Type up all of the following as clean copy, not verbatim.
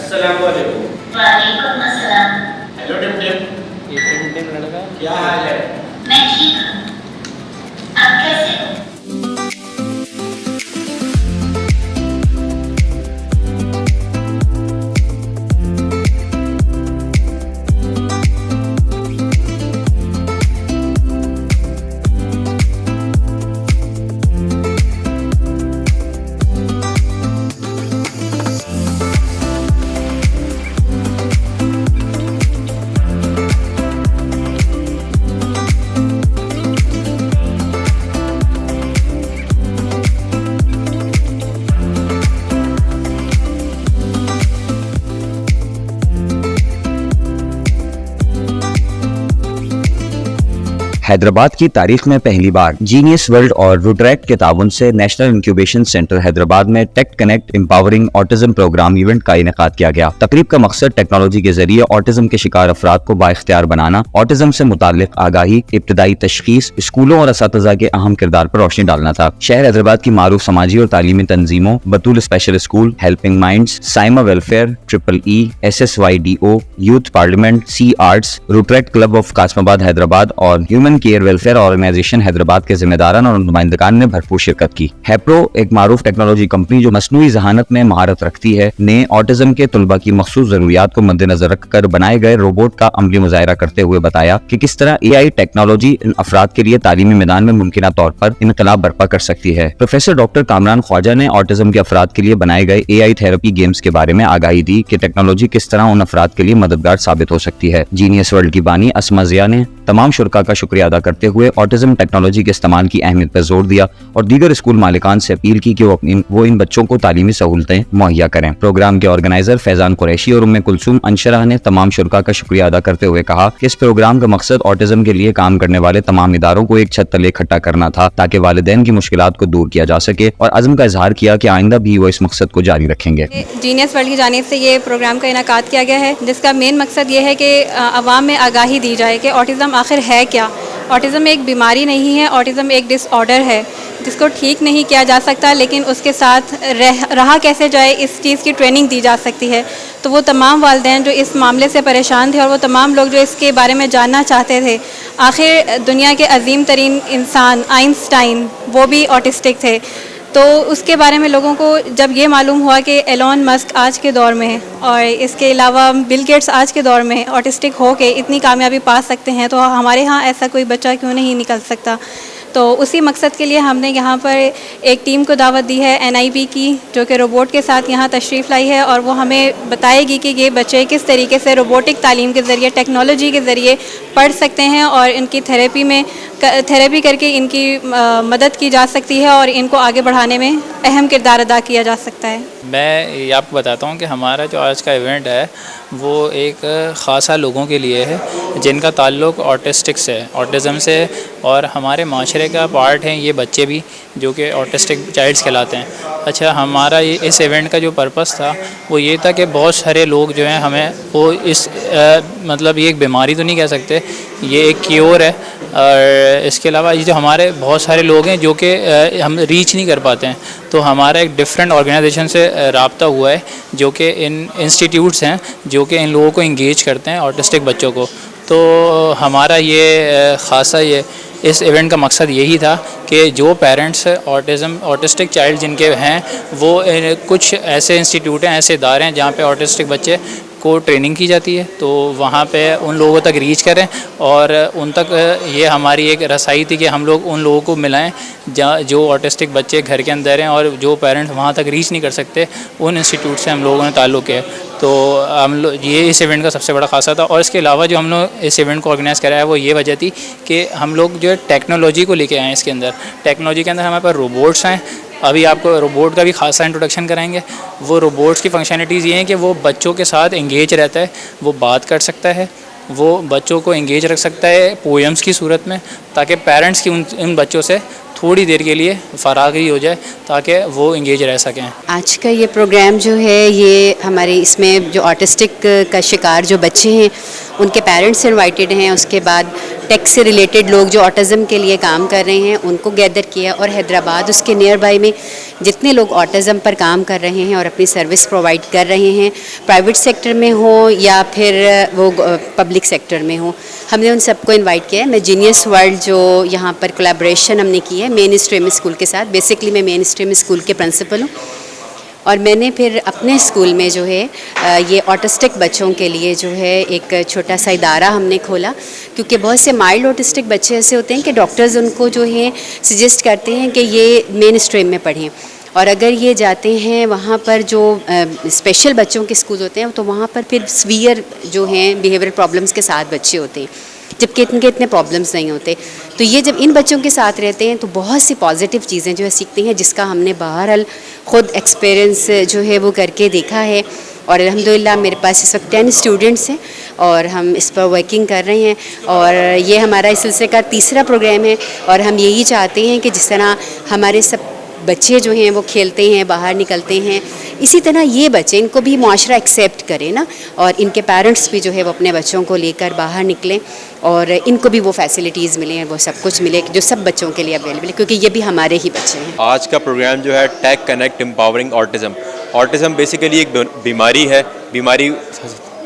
अस्सलाम वालेकुम। वालेकुम अस्सलाम। हेलो टिम, ये टिम लड़का क्या हाल है? मैं ठीक हूँ, आप कैसे हो? हैदराबाद की तारीख में पहली बार जीनियस वर्ल्ड और रुटरेक्ट के ताउन से नेशनल इंक्यूबेशन सेंटर हैदराबाद में Tech Connect empowering autism program event का इनेकाद किया गया। तकरीब का मकसद टेक्नोलॉजी के जरिए ऑटिज्म के शिकार अफराद को बाइख्तियार बनाना, ऑटिज्म से मुताल्लिक आगाही, इब्तदाई तशखीस, स्कूलों और असतिज़ा के अहम किरदार पर रोशनी डालना था। शहर हैदराबाद की मारूफ समाजी और तालीमी तंजीमों Batool special school, helping minds, Saima welfare, EEE, SSYDO, youth parliament, सी arts, Rotaract club of Qasimabad Hyderabad और human care welfare organisation Hyderabad के जिम्मेदारान और नुमाइंदगान ने भरपूर शिरकत की। हैप्रो, एक मारूफ टेक्नोलॉजी कंपनी जो मसनूई जहानत में महारत रखती है, ने ऑटिज्म के तुलबा की मखसूस जरूरियात को मद्देनजर रखकर बनाए गए रोबोट का अमली मुजाहिरा करते हुए बताया कि किस तरह AI टेक्नोलॉजी इन अफराद के लिए तालीमी मैदान में मुमकिना तौर पर इनकलाब बर्पा कर सकती है। प्रोफेसर डॉक्टर कामरान ख्वाजा ने ऑटिज्म के अफराद के लिए बनाए गए AI थेरेपी गेम्स के बारे में आगाही दी कि टेक्नोलॉजी किस तरह उन अफराद के लिए मददगार साबित हो सकती है। जीनियस वर्ल्ड की बानी अस्मा जिया ने तमाम शुरका का शुक्रिया अदा करते हुए ऑटिज्म टेक्नोलॉजी के इस्तेमाल की अहमियत पर जोर दिया और दीगर स्कूल मालिकान से अपील की कि वो इन बच्चों को तालीमी सहूलतें मुहैया करें। प्रोग्राम के ऑर्गेनाइजर फैजान कुरैशी और उम्मे कुलसूम अंशरा ने तमाम शुरका का शुक्रिया अदा करते हुए कहा कि इस प्रोग्राम का मकसद ऑटिज्म के लिए काम करने वाले तमाम इदारों को एक छत तले इकट्ठा करना था ताकि वालिदैन की मुश्किलात को दूर किया जा सके, और अज़्म का इजहार किया कि आइंदा भी वो इस मकसद को जारी रखेंगे। जीनियस वर्ल्ड की जानिब से ये प्रोग्राम का इनेकाद किया गया है, जिसका मेन मकसद ये है कि आवाम में आगाही दी जाए कि ऑटिज़म आखिर है क्या। ऑटिज़म एक बीमारी नहीं है, ऑटिज़म एक डिसऑर्डर है जिसको ठीक नहीं किया जा सकता, लेकिन उसके साथ रहा कैसे जाए इस चीज़ की ट्रेनिंग दी जा सकती है। तो वो तमाम वालिदैन जो इस मामले से परेशान थे और वो तमाम लोग जो इसके बारे में जानना चाहते थे, आखिर दुनिया के अजीम तरीन इंसान आइंस्टाइन वो भी ऑटिस्टिक थे, तो उसके बारे में लोगों को जब ये मालूम हुआ कि एलोन मस्क आज के दौर में और इसके अलावा बिल गेट्स आज के दौर में ऑटिस्टिक हो के इतनी कामयाबी पा सकते हैं, तो हमारे यहाँ ऐसा कोई बच्चा क्यों नहीं निकल सकता। तो उसी मकसद के लिए हमने यहाँ पर एक टीम को दावत दी है NIP की, जो कि रोबोट के साथ यहाँ तशरीफ़ लाई है और वो हमें बताएगी कि ये बच्चे किस तरीके से रोबोटिक तालीम के ज़रिए, टेक्नोलॉजी के ज़रिए पढ़ सकते हैं और इनकी थेरेपी करके इनकी मदद की जा सकती है और इनको आगे बढ़ाने में अहम किरदार अदा किया जा सकता है। मैं ये आपको बताता हूँ कि हमारा जो आज का इवेंट है वो एक ख़ासा लोगों के लिए है जिनका ताल्लुक़ ऑटिस्टिक से, ऑटिज़म से, और हमारे माशरे का पार्ट हैं ये बच्चे भी जो कि ऑटिस्टिक चाइल्ड्स कहलाते हैं। अच्छा, हमारा ये इस इवेंट का जो पर्पस था वो ये था कि बहुत सारे लोग जो हैं हमें वो इस मतलब ये एक बीमारी तो नहीं कह सकते, ये एक क्योर है, और इसके अलावा ये जो हमारे बहुत सारे लोग हैं जो कि हम रीच नहीं कर पाते हैं, तो हमारा एक डिफरेंट ऑर्गेनाइजेशन से राब्ता हुआ है जो कि इन इंस्टीट्यूट्स हैं जो कि इन लोगों को इंगेज करते हैं ऑटिस्टिक बच्चों को। तो हमारा ये ख़ासा ये इस इवेंट का मकसद यही था कि जो पेरेंट्स ऑटिस्टिक चाइल्ड जिनके हैं वो कुछ ऐसे इंस्टीट्यूट हैं, ऐसे इदारे हैं जहाँ पे ऑटिस्टिक बच्चे को ट्रेनिंग की जाती है, तो वहाँ पे उन लोगों तक रीच करें और उन तक ये हमारी एक रसाई थी कि हम लोग उन लोगों को मिलाएं जो ऑटिस्टिक बच्चे घर के अंदर हैं और जो पेरेंट्स वहाँ तक रीच नहीं कर सकते, उन इंस्टीट्यूट से हम लोगों ने ताल्लुक़ है। तो हम लोग ये इस इवेंट का सबसे बड़ा खासा था। और इसके अलावा जो हम लोग इस इवेंट को ऑर्गेनाइज़ कराया वो ये वजह थी कि हम लोग जो है टेक्नोलॉजी को लेके आए हैं। इसके अंदर टेक्नोलॉजी के अंदर हमारे पास रोबोट्स हैं, अभी आपको रोबोट का भी खासा इंट्रोडक्शन कराएंगे। वो रोबोट्स की फंक्शनलिटीज़ ये हैं कि वो बच्चों के साथ एंगेज रहता है, वो बात कर सकता है, वो बच्चों को एंगेज रख सकता है पोएम्स की सूरत में, ताकि पेरेंट्स की उन बच्चों से थोड़ी देर के लिए फरागी हो जाए ताकि वो इंगेज रह सकें। आज का ये प्रोग्राम जो है ये हमारे इसमें जो ऑटिस्टिक का शिकार जो बच्चे हैं उनके पेरेंट्स इनवाइटेड हैं, उसके बाद टेक से रिलेटेड लोग जो ऑटिज़म के लिए काम कर रहे हैं उनको गैदर किया, और हैदराबाद उसके नियर बाई में جتنے لوگ آٹزم پر کام کر رہے ہیں اور اپنی سروس پرووائڈ کر رہے ہیں، پرائیویٹ سیکٹر میں ہوں یا پھر وہ پبلک سیکٹر میں ہوں، ہم نے ان سب کو انوائٹ کیا ہے. میں جینیس ورلڈ جو یہاں پر کولیبریشن ہم نے کی ہے مین اسٹریم اسکول کے ساتھ. بیسکلی میں مین اسٹریم اسکول کے پرنسپل ہوں، اور میں نے پھر اپنے اسکول میں جو ہے یہ آٹسٹک بچوں کے لیے جو ہے ایک چھوٹا سا ادارہ ہم نے کھولا، کیونکہ بہت سے مائلڈ آٹسٹک بچے ایسے ہوتے ہیں کہ ڈاکٹرز ان کو جو ہے سجیسٹ کرتے ہیں کہ یہ مین اسٹریم میں پڑھیں، اور اگر یہ جاتے ہیں وہاں پر جو اسپیشل بچوں کے اسکول ہوتے ہیں تو وہاں پر پھر سویئر جو ہیں بیہیویئر پرابلمس کے ساتھ بچے ہوتے ہیں، جبکہ ان کے اتنے پرابلمس نہیں ہوتے. تو یہ جب ان بچوں کے ساتھ رہتے ہیں تو بہت سی پازیٹیو چیزیں جو ہے سیکھتے ہیں، جس کا ہم نے بہرحال خود ایکسپیرئنس جو ہے وہ کر کے دیکھا ہے. اور الحمدللہ میرے پاس اس وقت 10 اسٹوڈنٹس ہیں اور ہم اس پر ورکنگ کر رہے ہیں، اور یہ ہمارا اس سلسلے کا تیسرا پروگرام ہے. اور ہم یہی چاہتے ہیں کہ جس طرح ہمارے سب بچے جو ہیں وہ کھیلتے ہیں، باہر نکلتے ہیں، اسی طرح یہ بچے ان کو بھی معاشرہ ایکسیپٹ کرے نا، اور ان کے پیرنٹس بھی جو ہے وہ اپنے بچوں کو لے کر باہر نکلیں اور ان کو بھی وہ فیسلٹیز ملیں، وہ سب کچھ ملے جو سب بچوں کے لیے اویلیبل ہے، کیونکہ یہ بھی ہمارے ہی بچے ہیں. آج کا پروگرام جو ہے tech connect empowering autism. Autism basically ایک بیماری ہے، بیماری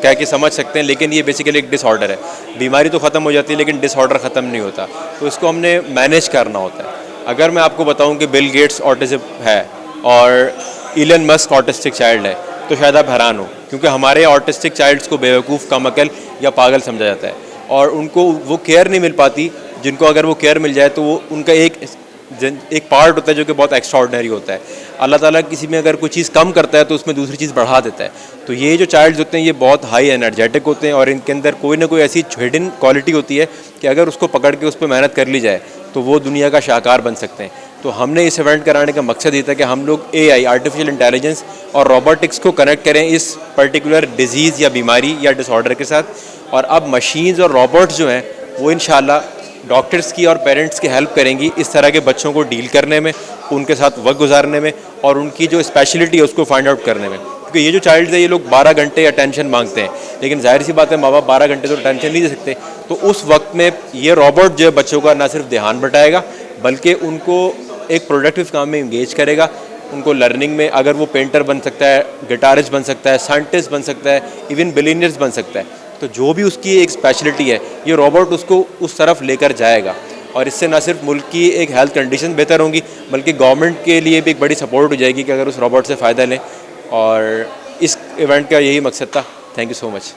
کہہ کے سمجھ سکتے ہیں، لیکن یہ بیسیکلی ایک ڈس آرڈر ہے. بیماری تو ختم ہو جاتی ہے لیکن ڈس آرڈر ختم نہیں ہوتا، تو اس کو ہم نے مینیج کرنا ہوتا ہے. اگر میں آپ کو بتاؤں کہ بل گیٹس آٹزم ہے اور ایلن مسک آٹسٹک چائلڈ ہے تو شاید آپ حیران ہو، کیونکہ ہمارے آٹسٹک چائلڈس کو بیوقوف، کم عقل یا پاگل سمجھا جاتا ہے، اور ان کو وہ کیئر نہیں مل پاتی جن کو اگر وہ کیئر مل جائے تو وہ ان کا ایک پارٹ ہوتا ہے جو کہ بہت ایکسٹرا آرڈنری ہوتا ہے. اللہ تعالیٰ کسی میں اگر کوئی چیز کم کرتا ہے تو اس میں دوسری چیز بڑھا دیتا ہے. تو یہ جو چائلڈز ہوتے ہیں یہ بہت ہائی انرجیٹک ہوتے ہیں، اور ان کے اندر کوئی نہ کوئی ایسی ہڈن کوالٹی ہوتی ہے کہ اگر اس کو پکڑ کے اس پہ محنت کر لی جائے تو وہ دنیا کا شاہکار بن سکتے ہیں. تو ہم نے اس ایونٹ کرانے کا مقصد یہ تھا کہ ہم لوگ AI آرٹیفیشیل انٹیلیجنس اور روبوٹکس کو کنیکٹ کریں اس پرٹیکولر ڈیزیز یا بیماری یا ڈس آرڈر کے ساتھ. اور اب مشینز اور روبوٹس جو ہیں وہ انشاءاللہ ڈاکٹرز کی اور پیرنٹس کی ہیلپ کریں گی اس طرح کے بچوں کو ڈیل کرنے میں، ان کے ساتھ وقت گزارنے میں، اور ان کی جو اسپیشلٹی ہے اس کو فائنڈ آؤٹ کرنے میں. کیونکہ یہ جو چائلڈز ہیں یہ لوگ 12 گھنٹے اٹینشن مانگتے ہیں، لیکن ظاہر سی بات ہے ماں باپ 12 گھنٹے تو اٹینشن نہیں دے سکتے. تو اس وقت میں یہ روبوٹ جو ہے بچوں کا نہ صرف دھیان بٹائے گا بلکہ ان کو ایک پروڈکٹیو کام میں انگیج کرے گا. ان کو لرننگ میں، اگر وہ پینٹر بن سکتا ہے، گٹارسٹ بن سکتا ہے، سائنٹسٹ بن سکتا ہے، ایون بلینئرز بن سکتا ہے، تو جو بھی اس کی ایک اسپیشلٹی ہے یہ روبوٹ اس کو اس طرف لے کر جائے گا. اور اس سے نہ صرف ملک کی ایک ہیلتھ کنڈیشن بہتر ہوں گی بلکہ گورنمنٹ کے لیے بھی ایک بڑی سپورٹ ہو جائے گی کہ اگر اس روبوٹ سے فائدہ لیں. اور اس ایونٹ کا یہی مقصد تھا. Thank you so much.